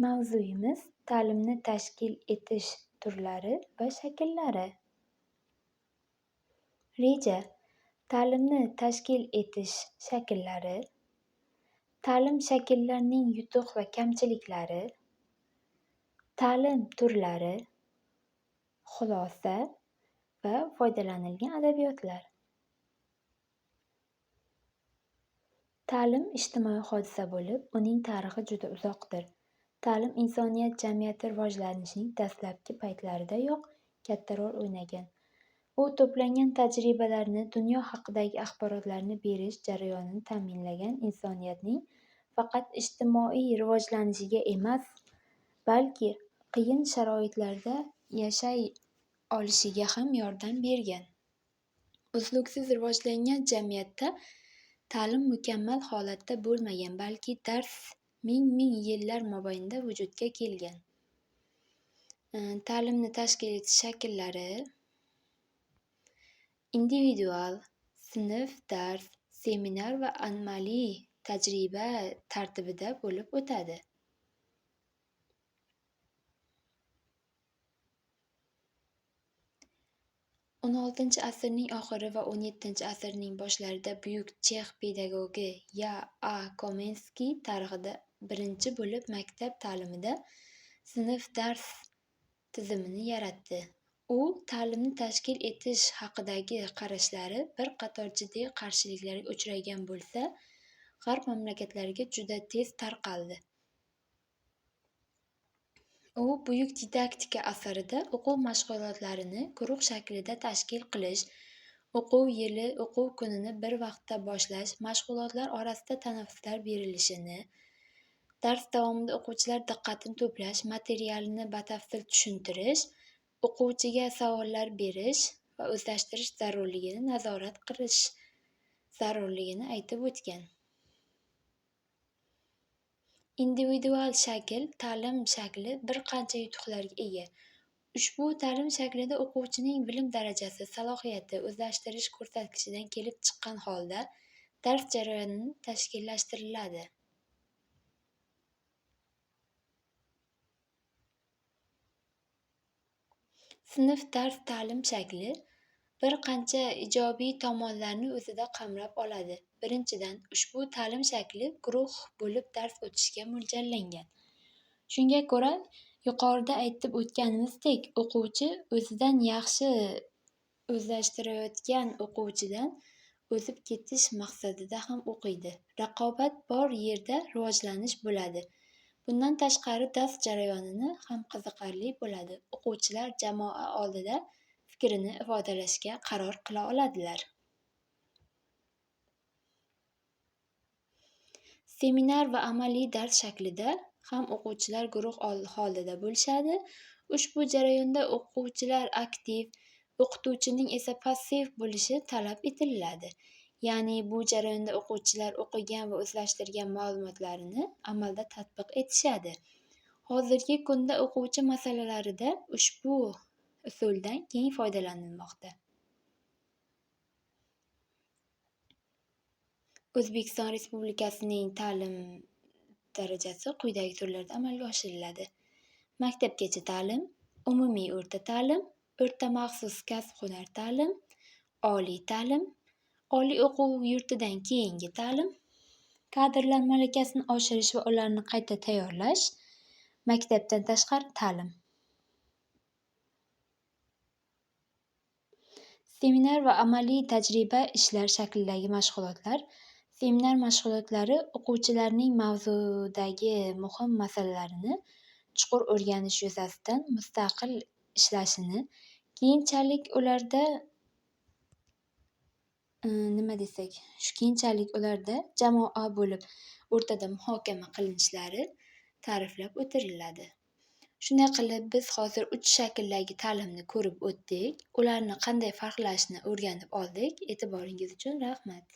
Mavzuyimiz ta'limni tashkil etish turlari va shakllari. Reja. Ta'limni tashkil etish shakllari. Ta'lim shakllarining yutuq va kamchiliklari. Ta'lim turlari. Xulosa va foydalanilgan adabiyotlar. Ta'lim ijtimoiy hodisa bo'lib, uning tarixi juda uzoqdir. Ta'lim insoniyat jamiyati rivojlanishining dastlabki paytlaridayoq katta rol o'ynagan. U to'plangan tajribalarni, dunyo haqidagi axborotlarni berish jarayonini ta'minlagan insoniyatning faqat ijtimoiy rivojlanishiga emas, balki qiyin sharoitlarda yashay olishiga ham yordam bergan. Uzluksiz rivojlangan jamiyatda ta'lim mukammal holatda bo'lmagan, balki dars ming yillar mobaynida vujudga kelgan. Ta'limni tashkil etish shakllari individual, sinf dars, seminar va amaliy tajriba tartibida bo'lib o'tadi. 16-asrning oxiri va 17-asrning boshlarida buyuk chex pedagogi A. Komenskiy tarixda birinchi bo'lib maktab ta'limida sinf dars tizimini yaratdi. U ta'limni tashkil etish haqidagi qarashlari bir qator jiddiy qarshiliklarga uchragan bo'lsa, g'arb mamlakatlariga juda tez tarqaldi. U buyuk didaktika asarida o'quv mashg'ulotlarini guruh shaklida tashkil qilish, o'quv yili, o'quv kunini bir vaqtda boshlash, mashg'ulotlar orasida tanaffuslar berilishini, dars davomida o'quvchilar diqqatini to'plash, materialni batafsil tushuntirish, o'quvchiga savollar berish va o'zlashtirish zarurligini nazorat qilish zarurligini aytib o'tgan. Individual shakl ta'lim shakli bir qancha yutuqlarga ega. Ushbu ta'lim shaklida o'quvchining bilim darajasi, salohiyati, o'zlashtirish ko'rsatkichidan kelib chiqqan holda dars jarayoni tashkillashtiriladi. Sinf dars ta'lim shakli bir qancha ijobiy tomonlarni o'zida qamrab oladi. Birinchidan, ushbu ta'lim shakli guruh bo'lib dars o'tishga mo'ljallangan. Shunga ko'ra, yuqorida aytib o'tganimizdek, o'quvchi o'zidan yaxshi o'zlashtirayotgan o'quvchidan o'zib ketish maqsadida ham o'qiydi. Raqobat bor yerda rivojlanish bo'ladi. Bundan tashqari dars jarayonini ham qiziqarli bo'ladi. O'quvchilar jamoa oldida fikrini ifodalashga qaror qila oladilar. Seminar va amaliy dars shaklida ham o'quvchilar guruh holida bo'lishadi. Ushbu jarayonda o'quvchilar aktiv, o'qituvchining esa passiv bo'lishi talab etiladi. Ya'ni bu jarayonda o'quvchilar o'qigan va o'zlashtirgan ma'lumotlarini amalda tatbiq etishadi. Hozirgi kunda o'quvchi masalalarida ushbu usuldan keng foydalanilmoqda. O'zbekiston Respublikasining ta'lim darajasi quyidagi turlarda amalga oshiriladi. Maktabgacha ta'lim, umumiy o'rta ta'lim, o'rta maxsus kasb-hunar ta'lim, oliy ta'lim, oliy o'quv yurtidan keyingi ta'lim, kadrlar malakasini oshirish va ularni qayta tayyorlash, maktabdan tashqari ta'lim. Seminar va amaliy tajriba ishlar shaklidagi mashg'ulotlar. Seminar mashg'ulotlari o'quvchilarning mavzudagi muhim masalalarni chuqur o'rganish yuzasidan mustaqil ishlashini, keyinchalik ularda jamoa bo'lib o'rtada muhokama qilinishlari ta'riflab o'tiriladi. Shunday qilib, biz hozir 3 shakldagi ta'limni ko'rib o'tdik. Ularni qanday farqlashini o'rganib oldik. E'tiboringiz uchun rahmat.